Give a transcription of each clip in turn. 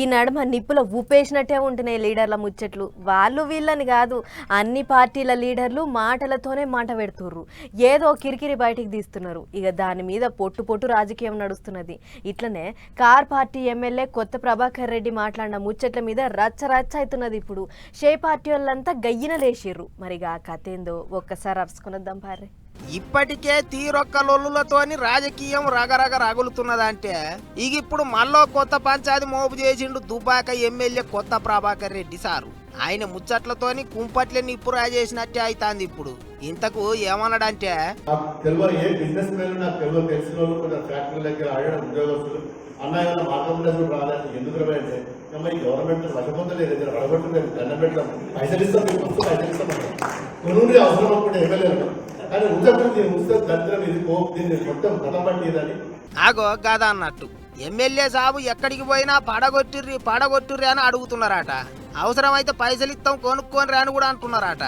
ఈ నడుమ నిప్పుల ఊపేసినట్టే ఉంటున్నాయి లీడర్ల ముచ్చట్లు. వాళ్ళు వీళ్ళని కాదు, అన్ని పార్టీల లీడర్లు మాటలతోనే మాట పెడుతుర్రు. ఏదో కిరికిరి బయటికి తీస్తున్నారు. ఇక దాని మీద పొట్టు పొట్టు రాజకీయం నడుస్తున్నది. ఇట్లనే కార్ పార్టీ ఎమ్మెల్యే కొత్త ప్రభాకర్ రెడ్డి మాట్లాడిన ముచ్చట్ల మీద రచ్చ రచ్చ అవుతున్నది. ఇప్పుడు షే పార్టీ వాళ్ళంతా గయ్యిన లేచిర్రు. మరిగా ఆ కథ ఏందో ఒక్కసారి అరుచుకున్నద్దాం పారే. ఇప్పటికే తీరొక్క లొల్లులతోని రాజకీయం రగరగ రగులుతున్నదంటే ఇక ఇప్పుడు మళ్ళీ కొత్త పంచాయతీ మోపు చేసిండు దుబ్బాక ఎమ్మెల్యే కొత్త ప్రభాకర్ రెడ్డి సారు. ఆయన ముచ్చట్లతోని కుంపట్లే నిప్పు రాజేసినట్టే అవుతుంది. ఇప్పుడు ఇంతకు ఏమన్నాడంటే, గవర్నమెంట్ వశపొందలేదు, దండం పెట్టడం, పైసలు ఇస్తాం, అవసరం అప్పుడు ఎమ్మెల్యేలు కానీ ఆగో గదా అన్నట్టు ఎమ్మెల్యే సాబు ఎక్కడికి పోయినా పడగొట్టిర్రి అని అడుగుతున్నారట. అవసరమైతే పైసలు ఇస్తాం కొనుక్కొని అని కూడా అంటున్నారట.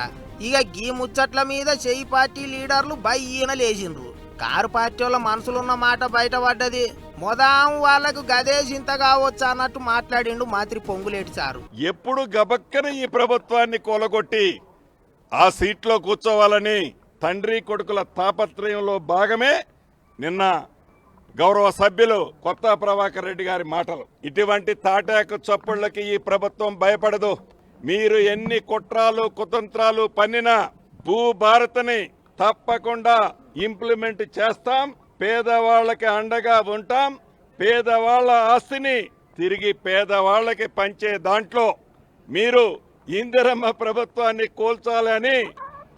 ఇక గీ ముచ్చట్ల మీద చెయ్యి పార్టీ లీడర్లు ఈయన లేచిండ్రు. కారు పార్టీ వాళ్ళ మనసులున్న మాట బయటపడ్డది. మొదాం వాళ్ళకు గదే చింత కావచ్చు అన్నట్టు మాట్లాడిండు మంత్రి పొంగులేటి సారు. ఎప్పుడు గబక్కన ఈ ప్రభుత్వాన్ని కూలగొట్టి ఆ సీట్లో కూర్చోవాలని తండ్రి కొడుకుల తాపత్రయంలో భాగమే నిన్న గౌరవ సభ్యులు కొత్త ప్రభాకర్ రెడ్డి గారి మాటలు. ఇటువంటి తాటాకు చప్పుళ్లకి ఈ ప్రభుత్వం భయపడదు. మీరు ఎన్ని కుట్రాలు కుతంత్రాలు పన్నినా భూభారత్ని తప్పకుండా ఇంప్లిమెంట్ చేస్తాం, పేదవాళ్లకి అండగా ఉంటాం, పేదవాళ్ల ఆస్తిని తిరిగి పేదవాళ్లకి పంచే దాంట్లో మీరు ఇందిరమ్మ ప్రభుత్వాన్ని కూల్చాలని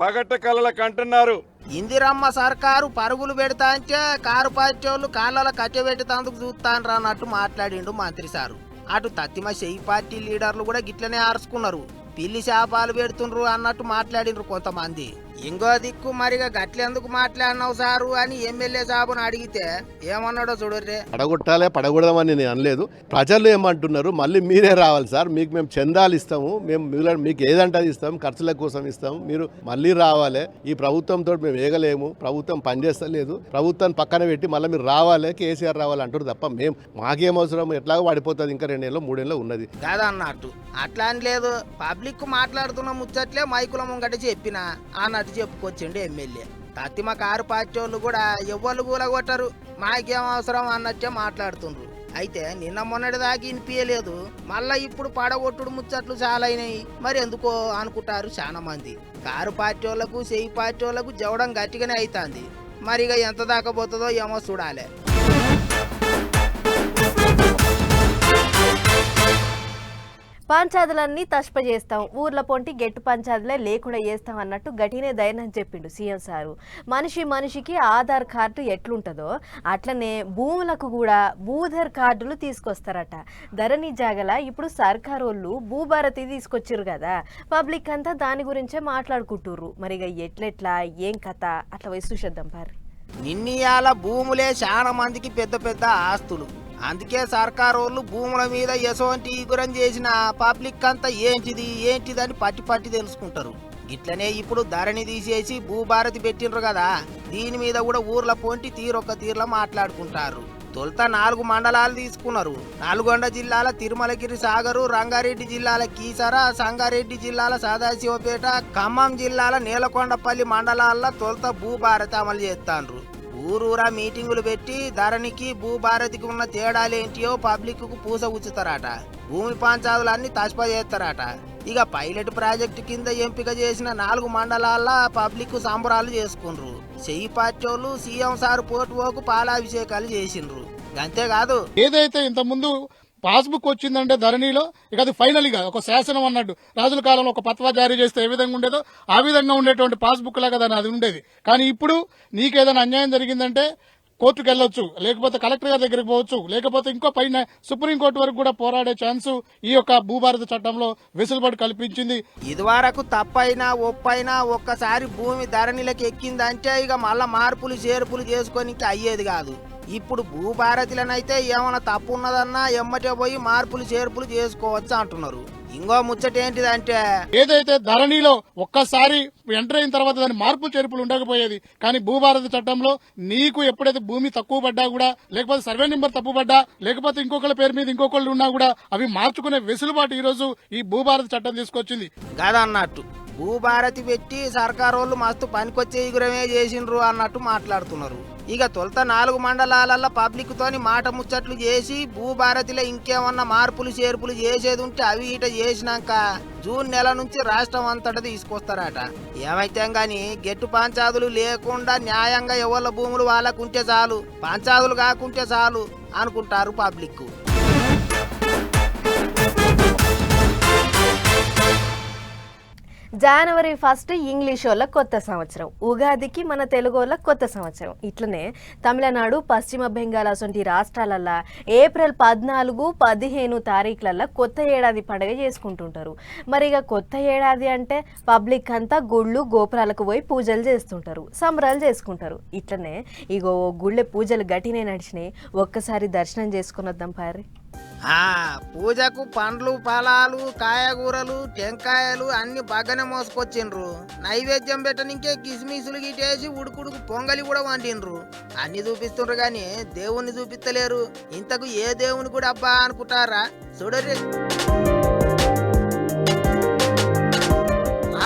పగట కలలకు అంటున్నారు. ఇందిరమ్మ సర్కారు పరుగులు పెడతా అంటే కారు పార్టీ వాళ్ళు కాళ్ళ కట్టెబెట్టేందుకు చూస్తాను అన్నట్టు మాట్లాడిండు మంత్రి సారు. అటు తత్తిమ చెయ్యి పార్టీ లీడర్లు కూడా గిట్లనే ఆరుచుకున్నారు. పిల్లి శాపాలు పెడుతుండ్రు అన్నట్టు మాట్లాడిండ్రు కొంతమంది. ఇంకో దిక్కు మరిగా గట్లెందుకు మాట్లాడినావు సారు అని ఎమ్మెల్యే సాబుని అడిగితే ఏమన్నాడో చూడర్రే. పడగొడదామని నేను అనలేదు. ప్రజలు ఏమంటున్నారు, మళ్ళీ మీరే రావాలి సార్, మీకు మేము చందాలు ఇస్తాము, మేము మీకు ఏదంటే అది ఇస్తాము, ఖర్చుల కోసం ఇస్తాము, మీరు మళ్ళీ రావాలి. ఈ ప్రభుత్వంతో మేము వేగలేము, ప్రభుత్వం పనిచేస్తలేదు, ప్రభుత్వాన్ని పక్కన పెట్టి మళ్ళీ మీరు రావాలి, కేసీఆర్ రావాలి అంటారు తప్ప మేము మాకేం అవసరం, ఎట్లాగో పడిపోతుంది, ఇంకా 2 ఏళ్ళు 3 ఏళ్ళు ఉన్నది కాదన్నట్టు. అట్లా అని లేదు, పబ్లిక్ మాట్లాడుతున్న ముచ్చట్లే మైకుల ముంగట చెప్పిన అన్నట్టు చెప్పుకొచ్చిండు ఎమ్మెల్యే. తత్తిమ కారు పార్టీ వాళ్ళు కూడా ఎవ్వరు కూలగొట్టరు, మాకేం అవసరం అన్నట్టే మాట్లాడుతుండ్రు. అయితే నిన్న మొన్నటి దాకా వినిపించలేదు, మళ్ళా ఇప్పుడు పడగొట్టుడు ముచ్చట్లు చాలా అయినాయి. మరి ఎందుకో అనుకుంటారు చాలా మంది. కారు పార్టీ వాళ్ళకు చెయ్యి పార్టీ వాళ్ళకు జవడం గట్టిగానే అవుతుంది. మరిగా ఎంత దాకా పోతుందో ఏమో చూడాలి. పంచాయతీలన్నీ తష్ప చేస్తాం, ఊర్ల పొంటి గెట్టు పంచాయతీలే లేకుండా చేస్తాం అన్నట్టు గట్టినే ధైర్యం చెప్పిండు సీఎం సారు. మనిషికి ఆధార్ కార్డు ఎట్లుంటుందో అట్లనే భూములకు కూడా భూధర్ కార్డులు తీసుకొస్తారట. ధరణి జాగల ఇప్పుడు సర్కారు వాళ్ళు భూభారతి తీసుకొచ్చిర్రు కదా, పబ్లిక్ అంతా దాని గురించే మాట్లాడుకుంటుర్రు. మరిగా ఎట్లెట్లా ఏం కథ అట్లా వయసు చూసేద్దాం పారు. నిన్నయాల భూములే చాలా మందికి పెద్ద పెద్ద ఆస్తులు. అందుకే సర్కారు వాళ్ళు భూముల మీద ఎసోంటి ఈగురం చేసిన పబ్లిక్ అంతా ఏంటిదని పట్టి తెలుసుకుంటారు. ఇట్లనే ఇప్పుడు ధరణి తీసేసి భూభారతి పెట్టిండ్రు కదా, దీని మీద కూడా ఊర్ల పొంటి తీర్లా మాట్లాడుకుంటారు. తొలుత 4 మండలాలు తీసుకున్నారు. నల్గొండ జిల్లాల తిరుమలగిరి సాగరు, రంగారెడ్డి జిల్లాల కీసర, సంగారెడ్డి జిల్లాల సదాశివపేట, ఖమ్మం జిల్లాల నీలకొండపల్లి మండలాల్లో తొలుత భూభారతి అమలు చేస్తాండ్రు. ఊరూరా మీటింగులు పెట్టి ధరణికి భూభారతికి ఉన్న తేడాలేంటియో పబ్లిక్ కు పూస ఉచ్చుతారట. భూమి పంచాయతీలన్నీ తష్ప చేస్తారట. ఇక పైలట్ ప్రాజెక్టు కింద ఎంపిక చేసిన 4 మండలాల్లో పబ్లిక్ సంబరాలు చేసుకుండ్రు. చెయ్యి పార్టీలు సీఎం సార్ పోటువోకు పాలాభిషేకాలు చేసిండ్రు. అంతేకాదు, ఏదైతే ఇంత ముందు పాస్బుక్ వచ్చిందంటే ధరణిలో ఇక అది ఫైనల్ గా ఒక శాసనం అన్నట్టు రాజుల కాలంలో ఒక పత్వా జారీ చేస్తే ఏ విధంగా ఉండేదో ఆ విధంగా ఉండేటువంటి పాస్బుక్ లాగా దాని అది ఉండేది. కానీ ఇప్పుడు నీకేదైనా అన్యాయం జరిగిందంటే కోర్టుకు వెళ్ళొచ్చు, లేకపోతే కలెక్టర్ గారి దగ్గరికి పోవచ్చు, లేకపోతే ఇంకో పైన సుప్రీంకోర్టు వరకు కూడా పోరాడే ఛాన్స్ ఈ యొక్క భూభారత చట్టంలో వెసులుబాటు కల్పించింది. ఇదివరకు తప్పైనా ఒప్పైనా ఒక్కసారి భూమి ధరణిలోకి ఎక్కిందంటే ఇక మళ్ళా మార్పులు చేర్పులు చేసుకొని అయ్యేది కాదు. ఇప్పుడు భూభారతిలనైతే ఏమైనా తప్పు ఉన్నదన్నా ఎమ్మటే పోయి మార్పులు చేర్పులు చేసుకోవచ్చు అంటున్నారు. ఇంకో ముచ్చట ఏంటిదంటే ఏదైతే ధరణిలో ఒక్కసారి ఎంటర్ అయిన తర్వాత దాని మార్పు చేర్పులు ఉండకపోయేది, కానీ భూభారతి చట్టంలో నీకు ఎప్పుడైతే భూమి తక్కువ పడ్డా కూడా, లేకపోతే సర్వే నెంబర్ తప్పు పడ్డా, లేకపోతే ఇంకొకళ్ళ పేరు మీద ఇంకొకళ్ళు ఉన్నా కూడా అవి మార్చుకునే వెసులుబాటు ఈ రోజు ఈ భూభారతి చట్టం తీసుకొచ్చింది. కాదన్నట్టు భూభారతి పెట్టి సర్కారోళ్ళు మస్తు పనికొచ్చే ఇగురమే చేసిండ్రు అన్నట్టు మాట్లాడుతున్నారు. ఇక తొలుత 4 మండలాలలో పబ్లిక్ తోని మాట ముచ్చట్లు చేసి భూభారతిలో ఇంకేమన్నా మార్పులు చేర్పులు చేసేది ఉంటే అవి ఇట చేసినాక జూన్ నెల నుంచి రాష్ట్రం అంతటా తీసుకొస్తారట. ఏమైతే గాని గెట్టు పంచాదులు లేకుండా న్యాయంగా ఎవళ్ళ భూములు వాళ్ళకుంటే చాలు, పంచాదులు కాకుంటే చాలు అనుకుంటారు పబ్లిక్. జనవరి 1 ఇంగ్లీష్ వాళ్ళ కొత్త సంవత్సరం, ఉగాదికి మన తెలుగు వాళ్ళ కొత్త సంవత్సరం. ఇట్లనే తమిళనాడు, పశ్చిమ బెంగాల్ అసొంటి రాష్ట్రాలల్లో ఏప్రిల్ 14, 15 తారీఖులల్లో కొత్త ఏడాది పండుగ చేసుకుంటుంటారు. మరి ఇక కొత్త ఏడాది అంటే పబ్లిక్ అంతా గుళ్ళు గోపురాలకు పోయి పూజలు చేస్తుంటారు, సంబరాలు చేసుకుంటారు. ఇట్లనే ఇగో గుళ్ళె పూజలు గట్టినే నడిచినాయి. ఒక్కసారి దర్శనం చేసుకుని వద్దాం పారి. పూజకు పండ్లు ఫలాలు కాయగూరలు టెంకాయలు అన్ని బాగానే మోసుకొచ్చిండ్రు. నైవేద్యం పెట్టనికే కిస్మిసులు గిటేసి ఉడుకుడుకు పొంగలి కూడా వండిండ్రు. అన్ని చూపిస్తుండ్రు గాని దేవుణ్ణి చూపిస్తలేరు. ఇంతకు ఏ దేవుని కూడా అబ్బా అనుకుంటారా? చూడరే,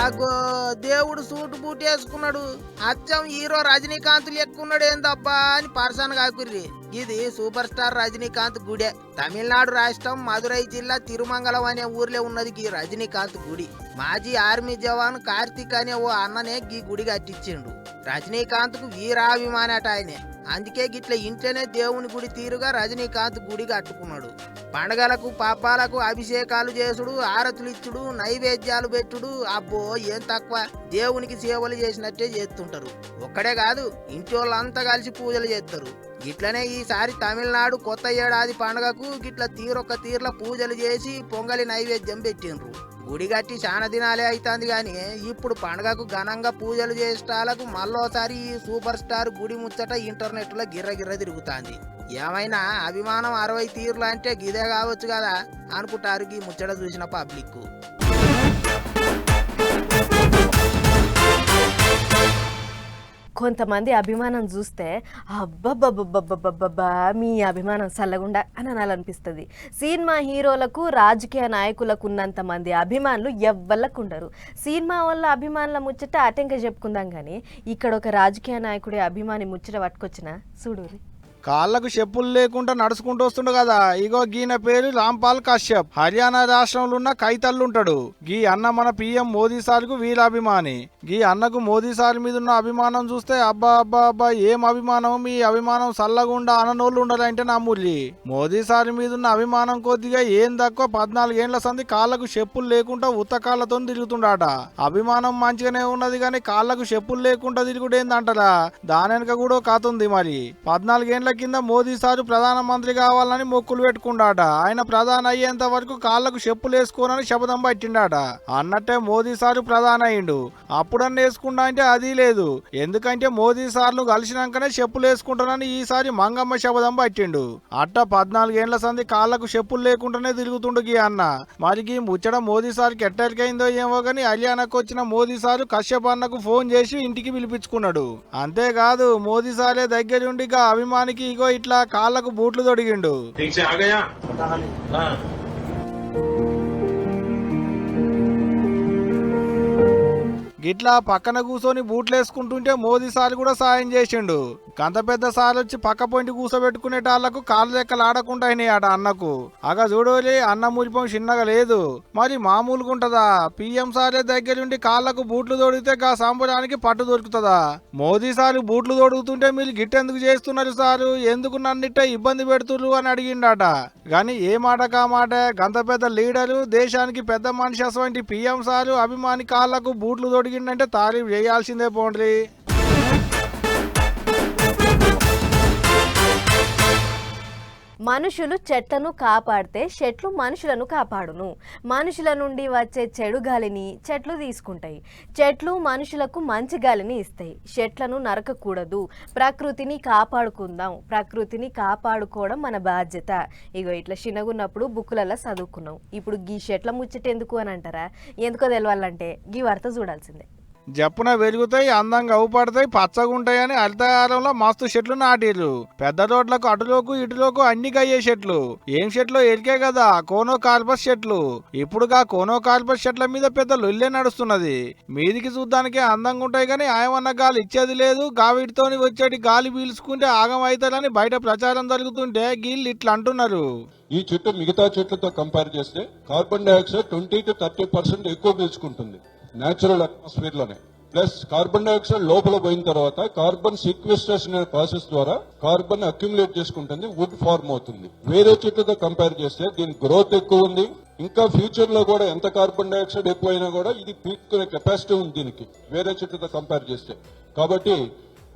ఆగో దేవుడు సూటు బూట్ వేసుకున్నాడు, అచ్చం హీరో రజనీకాంత్ లెక్కున్నాడు ఏందబ్బా అని పర్సన్ కాకుర్రి. ఇది సూపర్ స్టార్ రజనీకాంత్ గుడే. తమిళనాడు రాష్ట్రం మదురై జిల్లా తిరుమంగళం అనే ఊర్లో ఉన్నది ఈ రజనీకాంత్ గుడి. మాజీ ఆర్మీ జవాన్ కార్తీక్ అనే ఓ అన్ననే ఈ గుడి కట్టించిండు. రజనీకాంత్ కు వీరాభిమాని అట ఆయనే. అందుకే గిట్ల ఇంట్లోనే దేవుని గుడి తీరుగా రజనీకాంత్ గుడి కట్టుకున్నాడు. పండగలకు పబ్బాలకు అభిషేకాలు చేసుడు, ఆరతులు ఇచ్చుడు, నైవేద్యాలు పెట్టుడు, అబ్బో ఏం తక్కువ, దేవునికి సేవలు చేసినట్టే చేస్తుంటారు. ఒక్కడే కాదు, ఇంటి వాళ్ళంతా కలిసి పూజలు చేస్తారు. గిట్లనే ఈసారి తమిళనాడు కొత్త ఏడాది పండుగకు గిట్ల తీరొక్క తీర్ల పూజలు చేసి పొంగలి నైవేద్యం పెట్టిండ్రు. గుడి కట్టి చాలా దినాలే అవుతుంది గాని ఇప్పుడు పండుగకు ఘనంగా పూజలు చేసేటాలకు మళ్ళోసారి ఈ సూపర్ స్టార్ గుడి ముచ్చట ఇంటర్నెట్ లో గిర్రగిర్ర తిరుగుతాంది. ఏమైనా అభిమానం 60 తీర్లు అంటే గిదే కావచ్చు కదా అనుకుంటారు ఈ ముచ్చట చూసిన పబ్లిక్. కొంతమంది అభిమానం చూస్తే అబ్బబ్బబ్బబ్బబ్బబ్బా మీ అభిమానం సల్లగుండా అని అనాలనిపిస్తుంది. సినిమా హీరోలకు రాజకీయ నాయకులకు ఉన్నంత మంది అభిమానులు ఎవ్వళ్ళకు ఉండరు. సినిమా వల్ల అభిమానుల ముచ్చట అటెంక చెప్పుకుందాం కానీ ఇక్కడ ఒక రాజకీయ నాయకుడి అభిమాని ముచ్చట పట్టుకొచ్చిన చూడు. కాళ్లకు చెప్పులు లేకుండా నడుచుకుంటూ వస్తుండు కదా, ఇగో గీన పేరు రాంపాల్ కశ్యప్. హర్యానా రాష్ట్రంలో ఉన్న కైతల్లుంటాడు. గీ అన్న మన పిఎం మోదీ సార్కు వీరాభిమాని. గీ అన్నకు మోదీ సార్ మీద ఉన్న అభిమానం చూస్తే అబ్బా అబ్బా అబ్బా ఏం అభిమానం, మీ అభిమానం సల్లగుండా అననోళ్ళు ఉండాలంటే నమ్ముల్లి. మోదీ సార్ మీద ఉన్న అభిమానం కొద్దిగా ఏం తక్కువ 14 ఏళ్ల సంది కాళ్లకు చెప్పులు లేకుండా ఉత్తకాళ్లతో తిరుగుతుండాట. అభిమానం మంచిగానే ఉన్నది కానీ కాళ్లకు చెప్పులు లేకుండా తిరుగుడేందంటారా? దాని వెనక కూడా కథ ఉంది. మరి 14 ఏళ్ల కింద మోదీ సారు ప్రధానమంత్రి కావాలని మొక్కులు పెట్టుకుండాట. ఆయన ప్రధాని అయ్యేంత వరకు కాళ్లకు చెప్పులు వేసుకోనని శపథం పట్టిండాట. అన్నట్టే మోదీ సారు ప్రధాని అయ్యిండు. అప్పుడన్నా వేసుకుంటా అంటే అది లేదు. ఎందుకంటే మోదీ సార్లు కలిసినాకనే చెప్పులు వేసుకుంటానని ఈసారి మంగమ్మ శపథం పట్టిండు. అట్ట 14 ఏళ్ల సంది కాళ్లకు చెప్పులు లేకుండానే తిరుగుతుండు గీ అన్న. మరి గీ ముచ్చట మోదీ సార్కి ఎట్టరికైందో ఏమో గాని హర్యానాకు వచ్చిన మోదీ సారు కశ్యప్ అన్నకు ఫోన్ చేసి ఇంటికి పిలిపించుకున్నాడు. అంతేకాదు మోదీ సారే దగ్గరుండి అభిమానికి ఇగో ఇట్లా కాళ్లకు బూట్లు తొడిగిండు. గిట్లా పక్కన కూర్చొని బూట్లు వేసుకుంటుంటే మోదీ సార్ కూడా సాయం చేసిండు. కంత పెద్ద సార్ వచ్చి పక్క పొంటి కూర్చోబెట్టుకునేటాళ్లకు కాళ్ళు లెక్కలు ఆడకుండా అయినాయట అన్నకు. అగ చూడోలే అన్న మురిపం చిన్నగా లేదు. మరి మామూలుగా ఉంటదా? పిఎం సారే దగ్గరుండి కాళ్లకు బూట్లు తొడిగితే గా సంబరానికి పట్టు దొరుకుతుందా? మోదీ సార్ బూట్లు తొడుగుతుంటే మీరు గిట్టెందుకు చేస్తున్నారు సారు, ఎందుకు నన్నిట్ట ఇబ్బంది పెడుతున్నారు అని అడిగిండట. గాని ఏ మాట కా మాట, గంత పెద్ద లీడరు, దేశానికి పెద్ద మనిషి అటువంటి పిఎం సారు అభిమాని కాళ్లకు బూట్లు తొడిగిండంటే తారీఫ్ చేయాల్సిందే పోండ్రి. మనుషులు చెట్లను కాపాడితే చెట్లు మనుషులను కాపాడును. మనుషుల నుండి వచ్చే చెడు గాలిని చెట్లు తీసుకుంటాయి. చెట్లు మనుషులకు మంచి గాలిని ఇస్తాయి. చెట్లను నరకకూడదు. ప్రకృతిని కాపాడుకుందాం. ప్రకృతిని కాపాడుకోవడం మన బాధ్యత. ఇగో ఇట్లా చిన్నగున్నప్పుడు బుక్కులలో చదువుకున్నాం. ఇప్పుడు గీ చెట్ల ముచ్చట ఎందుకు అని అంటారా? ఎందుకో తెలవాలంటే గీ వార్త చూడాల్సిందే. జప్పున వెలుగుతాయి, అందంగా అవుపడతాయి, పచ్చగా ఉంటాయని హరితహారంలో మస్తు చెట్లు నాటిర్రు. పెద్ద రోడ్లకు అటులోకు ఇటులోకు అన్ని గయ్యే చెట్లు. ఏం చెట్లు ఎరికే కదా, కోనోకార్పస్ చెట్లు. ఇప్పుడుగా కోనోకార్పస్ చెట్ల మీద పెద్ద లొల్లే నడుస్తున్నది. మీదికి చూడ్డానికి అందంగా ఉంటాయి కానీ ఆయమన్న గాలి ఇచ్చేది లేదు. గావిటితోని వచ్చేటి గాలి పీల్చుకుంటే ఆగం అవుతారని బయట ప్రచారం జరుగుతుంటే గీళ్ళు ఇట్లా అంటున్నారు. ఈ చెట్టు మిగతా చెట్లతో కంపేర్ చేస్తే కార్బన్ డైఆక్సైడ్ 20 to 30% ఎక్కువ పీల్చుకుంటుంది నేచురల్ అట్మాస్ఫియర్ లోనే. ప్లస్ కార్బన్ డైఆక్సైడ్ లోపల పోయిన తర్వాత కార్బన్ సీక్వెస్ట్రేషన్ అనే ప్రాసెస్ ద్వారా కార్బన్ అక్యుములేట్ చేసుకుంటుంది, వుడ్ ఫార్మ్ అవుతుంది. వేరే చెట్లతో కంపేర్ చేస్తే దీని గ్రోత్ ఎక్కువ ఉంది. ఇంకా ఫ్యూచర్ లో కూడా ఎంత కార్బన్ డైఆక్సైడ్ ఎక్కువైనా కూడా ఇది పీల్చుకునే కెపాసిటీ ఉంది దీనికి వేరే చెట్లతో కంపేర్ చేస్తే. కాబట్టి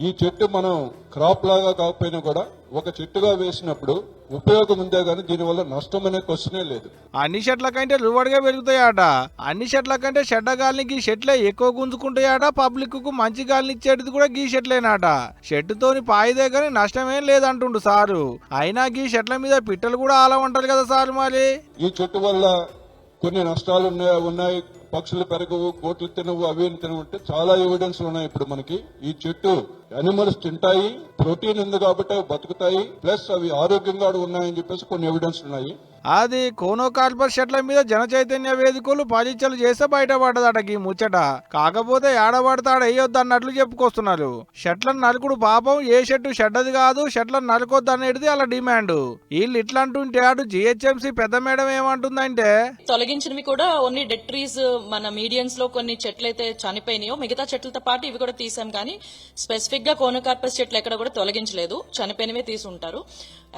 ఈ చెట్టు మనం క్రాప్ లాగా కాకపోయినా కూడా ఒక చెట్టుగా వేసినప్పుడు ఉపయోగం ఉందే గానీ దీనివల్ల నష్టం అనే క్వశ్చనే లేదు. అన్ని చెట్ల కంటే రువడిగా పెరుగుతాయట. అన్ని చెట్ల కంటే చెడ్డ గాలిని గీ చెట్లే ఎక్కువ గుంజుకుంటాయట. పబ్లిక్ కు మంచి గాలిని ఇచ్చేది కూడా గీ చెట్లేనాట. చెట్టుతోని పాయిదే గానీ నష్టమేం లేదంటుండు సారు. అయినా గీ చెట్ల మీద పిట్టలు కూడా ఆలమంటారు కదా సారు. మరి ఈ చెట్టు వల్ల కొన్ని నష్టాలు ఉన్నాయి. పక్షులు పెరగవు, కోట్లు తినవు, అవి తినవు అంటే చాలా ఎవిడెన్స్ ఉన్నాయి ఇప్పుడు మనకి. ఈ చెట్టు అనిమల్స్ తింటాయి, ప్రోటీన్ ఉంది కాబట్టి అవి బతుకుతాయి, ప్లస్ అవి ఆరోగ్యంగా ఉన్నాయని చెప్పేసి కొన్ని ఎవిడెన్స్ ఉన్నాయి. అది కోనోకార్పస్ చెట్ల మీద జన చైతన్య వేదికలు పరీక్షలు చేస్తే బయటపడ్డదట ఈ ముచ్చట. కాకపోతే ఏడబడతాడ వేయొద్దు అన్నట్లు చెప్పుకొస్తున్నారు. చెట్లను నరుకుడు పాపం, ఏ చెట్టు చెడ్డది కాదు, చెట్లను నరకొద్దు అనేది అలా డిమాండ్. వీళ్ళు ఇట్లా అంటుంటే అటు జిహెచ్ఎంసీ పెద్ద మేడం ఏమంటుందంటే, తొలగించినవి కూడా ఓన్లీ డెడ్ ట్రీస్, మన మీడియన్స్ లో కొన్ని చెట్లు అయితే చనిపోయినాయో మిగతా చెట్లతో పాటు ఇవి కూడా తీసాం. కానీ స్పెసిఫిక్ గా కోనోకార్పస్ చెట్లు ఎక్కడ కూడా తొలగించలేదు, చనిపోయినవే తీసుంటారు.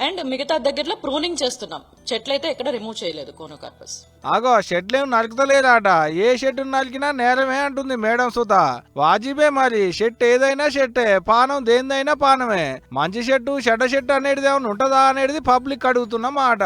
అండ్ మిగతా దగ్గరలో ప్రూనింగ్ చేస్తున్నాం, చెట్లయితే ఎక్కడ రిమూవ్ చేయలేదు కోనోకార్పస్. ఆగో చెట్లేం నరుకుతలేరాట. ఏ చెట్టు నరికినా నేరమే అంటుంది మేడం సుత. వాజిబే మరి, చెట్టు ఏదైనా చెట్టే, పానం దేనిదైనా పానమే. మంచి చెట్టు చెడ్డ చెట్టు అనేది ఏమైనా ఉంటుందా అనేది పబ్లిక్ అడుగుతున్న మాట.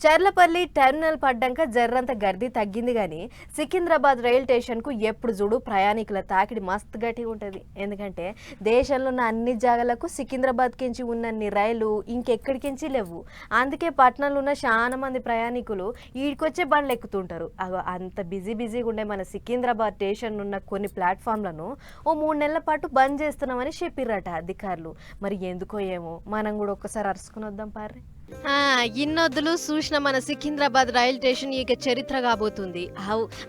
చర్లపల్లి టెర్మినల్ పడ్డాక జర్రంత గర్దీ తగ్గింది కానీ సికింద్రాబాద్ రైల్ స్టేషన్కు ఎప్పుడు చూడు ప్రయాణికుల తాకిడి మస్తు గట్టిగా ఉంటుంది. ఎందుకంటే దేశంలో ఉన్న అన్ని జాగాలకు సికింద్రాబాద్కించి ఉన్నన్ని రైలు ఇంకెక్కడికించి లేవు. అందుకే పట్టణంలో ఉన్న చాలా మంది ప్రయాణికులు ఈడికొచ్చే బండ్లు ఎక్కుతుంటారు. అంత బిజీగా ఉండే మన సికింద్రాబాద్ స్టేషన్ ఉన్న కొన్ని ప్లాట్ఫామ్లను ఓ 3 నెలల పాటు బంద్ చేస్తున్నామని చెప్పిర్రట అధికారులు. మరి ఎందుకో ఏమో, మనం కూడా ఒక్కసారి అరుచుకుని వద్దాం పార్రి. ఇన్నొద్దులు చూసిన మన సికింద్రాబాద్ రైల్ స్టేషన్ ఇక చరిత్ర కాబోతుంది.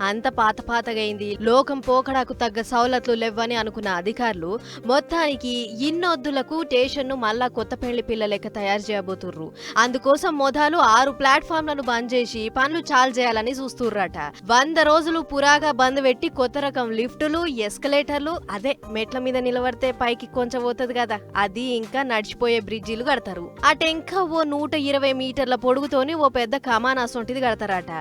అంత పాతగైంది, లోకం పోకడాకు తగ్గ సౌలతులు లేవని అనుకున్న అధికారులు మొత్తానికి ఇన్నొద్దులకు స్టేషన్ ను మళ్ళా కొత్త పెళ్లి పిల్ల లెక్క తయారు చేయబోతుర్రు. అందుకోసం మొదలు 6 ప్లాట్ఫామ్లను బంద్ చేసి పనులు చాలు చేయాలని చూస్తుర్రట. 100 రోజులు పురాగా బంద్ పెట్టి కొత్త రకం లిఫ్టులు, ఎస్కలేటర్లు, అదే మెట్ల మీద నిలబడితే పైకి కొంచెం పోతుంది కదా, అది ఇంకా నడిచిపోయే బ్రిడ్జిలు కడతారు. అటెంకా ఓ 120 మీటర్ల పొడుగుతోని ఓ పెద్ద కమాన్ అసొంటిది కడతారట.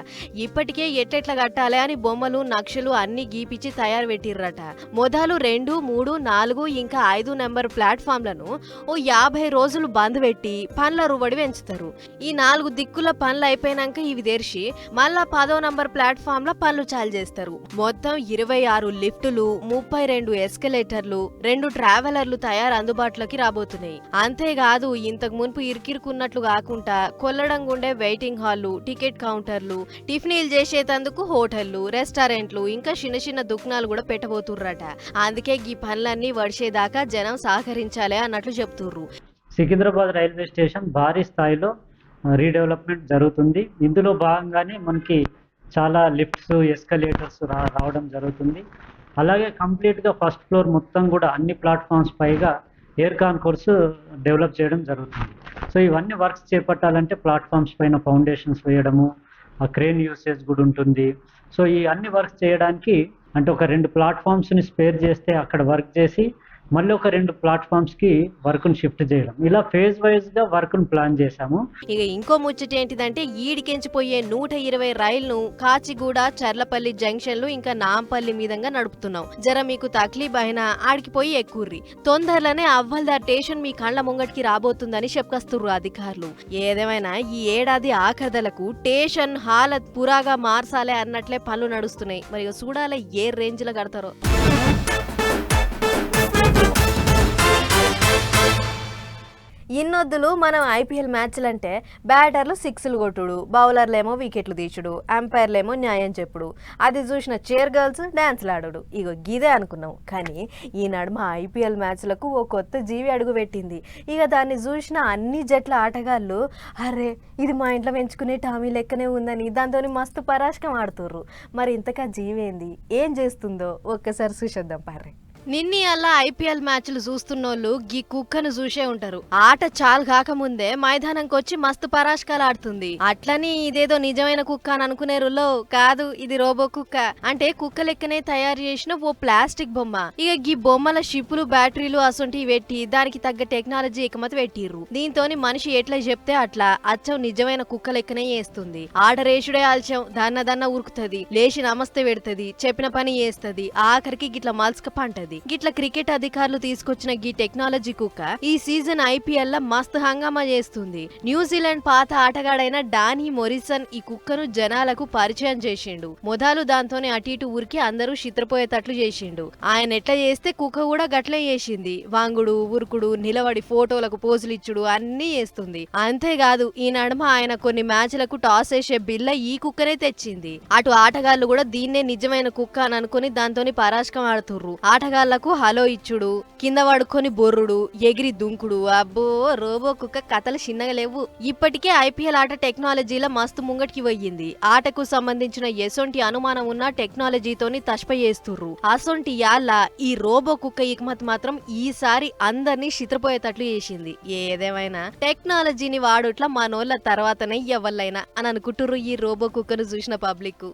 ఇప్పటికే ఎట్టెట్లా కట్టాలి అని బొమ్మలు, నక్షలు అన్ని గీపిచ్చి తయారు పెట్టిర్రట. మొదలు 2, 3, 4 ఇంకా 5 నెంబర్ ప్లాట్ఫామ్లను ఓ 50 రోజులు బంద్ పెట్టి పనుల రువడి పెంచుతారు. ఈ 4 దిక్కుల పనులు అయిపోయినాక ఇవి తెరిచి మళ్ళా 10వ నంబర్ ప్లాట్ఫామ్ లో పనులు చాలు చేస్తారు. మొత్తం 26 లిఫ్టులు, 32 ఎస్కలేటర్లు, 2 ట్రావెలర్లు తయారు అందుబాటులోకి రాబోతున్నాయి. అంతేకాదు ఇంతకు మున్పు ఇరికిరుకున్నట్లు కాకుండా కొల్లడంగుండే వెయిటింగ్ హాల్లు, టికెట్ కౌంటర్లు, టిఫినీలు చేసేందుకు హోటళ్లు, రెస్టారెంట్లు ఇంకా చిన్న దుకాణాలు కూడా పెట్టబోతుర్రట. అందుకే ఈ పనులన్నీ వడిచేదాకా జనం సహకరించాలి అన్నట్లు చెప్తుర్రు. సికింద్రాబాద్ రైల్వే స్టేషన్ భారీ స్థాయిలో రీడెవలప్మెంట్ జరుగుతుంది. ఇందులో భాగంగానే మనకి చాలా లిఫ్ట్స్, ఎస్కలేటర్స్ రావడం జరుగుతుంది. అలాగే కంప్లీట్గా ఫస్ట్ ఫ్లోర్ మొత్తం కూడా అన్ని ప్లాట్ఫామ్స్ పైగా ఎయిర్ కాన్కోర్స్ డెవలప్ చేయడం జరుగుతుంది. సో ఇవన్నీ వర్క్స్ చేపట్టాలంటే ప్లాట్ఫామ్స్ పైన ఫౌండేషన్స్ వేయడము, ఆ క్రేన్ యూసేజ్ కూడా ఉంటుంది. సో ఈ అన్ని వర్క్స్ చేయడానికి అంటే ఒక 2 ప్లాట్ఫామ్స్ని స్పేర్ చేస్తే అక్కడ వర్క్ చేసి మళ్ళీ ఒక 2 ప్లాట్ఫామ్స్కి వర్క్ను షిఫ్ట్ చేయడం, ఇలా ఫేజ్ వైజ్గా వర్క్ను ప్లాన్ చేశాము. ఇక ఇంకో ముచ్చట ఏంటిదంటే ఈడికెంచిపోయే 120 రైళ్లను కాచిగూడ, చర్లపల్లి జంక్షన్లు ఇంకా నాంపల్లి మీదంగా నడుపుతున్నాం. జర మీకు తక్లీఫ్ అయినా ఆడికి పోయి ఎక్కుర్రి, తొందరలోనే అవ్వల్దా స్టేషన్ మీ కళ్ళ ముంగటికి రాబోతుందని చెప్పస్తుర్రు అధికారులు. ఏదేమైనా ఈ ఏడాది ఆఖర్దలకు స్టేషన్ హాలత్ పురాగా మార్చాలే అన్నట్లే పనులు నడుస్తున్నాయి. మరి ఇక చూడాలి ఏ రేంజ్ లో కడతారో. ఇన్నొద్దులు మనం ఐపీఎల్ మ్యాచ్లు అంటే బ్యాటర్లు 6లు కొట్టుడు, బౌలర్లేమో వికెట్లు తీచుడు, అంపైర్లేమో న్యాయం చెప్పుడు, అది చూసిన చైర్ గర్ల్స్ డ్యాన్స్లు ఆడుడు. ఇగో గిదే అనుకున్నాం. కానీ ఈనాడు మా ఐపీఎల్ మ్యాచ్లకు ఓ కొత్త జీవి అడుగు పెట్టింది. ఇక దాన్ని చూసిన అన్ని జట్ల ఆటగాళ్ళు అరే ఇది మా ఇంట్లో పెంచుకునే టామీ లెక్కనే ఉందని దాంతో మస్తు పరాశకం ఆడుతుర్రు. మరి ఇంతకా జీవేంది, ఏం చేస్తుందో ఒక్కసారి చూసేద్దాం పారే. నిన్ని అలా ఐపీఎల్ మ్యాచ్లు చూస్తున్నోళ్ళు గీ కుక్కను చూసే ఉంటారు. ఆట చాలు కాకముందే మైదానంకి వచ్చి మస్తు పరాశకాలు ఆడుతుంది. అట్లని ఇదేదో నిజమైన కుక్క అని అనుకునేరులో కాదు, ఇది రోబో కుక్క. అంటే కుక్క లెక్కనే తయారు చేసిన ఓ ప్లాస్టిక్ బొమ్మ. ఇక గీ బొమ్మల షిప్పులు, బ్యాటరీలు అసొంటివి పెట్టి దానికి తగ్గ టెక్నాలజీ ఎకమతి పెట్టిర్రు. దీంతోని మనిషి ఎట్లా చెప్తే అట్లా అచ్చం నిజమైన కుక్క లెక్కనే చేస్తుంది. ఆడరేషుడే ఆల్చం, దన్న ఉరుకుతుంది, లేచి నమస్తే పెడుతుంది, చెప్పిన పని చేస్తుంది, ఆఖరికి గిట్ల మల్స్క పంటది. గిట్ల క్రికెట్ అధికారులు తీసుకొచ్చిన గీ టెక్నాలజీ కుక్క ఈ సీజన్ ఐపీఎల్ ల మస్తు హంగామా చేస్తుంది. న్యూజిలాండ్ పాత ఆటగాడైన డానీ మొరిసన్ ఈ కుక్కను జనాలకు పరిచయం చేసిండు. మొదలు దాంతోనే అటు ఇటు ఊరికి అందరూ చిత్రపోయేటట్లు చేసిండు. ఆయన ఎట్లా చేస్తే కుక్క కూడా గట్లే చేసింది. వాంగుడు, ఉరుకుడు, నిలబడి ఫోటోలకు పోజులు ఇచ్చుడు అన్నీ చేస్తుంది. అంతేకాదు ఈ నడుమ ఆయన కొన్ని మ్యాచ్లకు టాస్ వేసే బిల్ల ఈ కుక్కనే తెచ్చింది. అటు ఆటగాళ్లు కూడా దీన్నే నిజమైన కుక్క అని అనుకుని దాంతోని పరాశకం ఆడుతుర్రు. ఆటగాళ్లకు హలో ఇచ్చుడు, కింద పడుకొని బొర్రుడు, ఎగిరి దుంకుడు, అబ్బో రోబో కుక్క కథలు చిన్నగా లేవు. ఇప్పటికే ఐపీఎల్ ఆట టెక్నాలజీలో మస్తు ముంగటికి పోయింది. ఆటకు సంబంధించిన ఎసొంటి అనుమానం ఉన్న టెక్నాలజీతోని తష్ప చేస్తుర్రు. అసొంటి యాళ్ళ ఈ రోబో కుక్క ఇకమత్ మాత్రం ఈసారి అందరినీ చిత్రపోయేటట్లు చేసింది. ఏదేమైనా టెక్నాలజీని వాడుట్లా మనోళ్ళ తర్వాతనే ఎవళ్ళైనా అని అనుకుంటుర్రు ఈ రోబో కుక్కను చూసిన పబ్లిక్.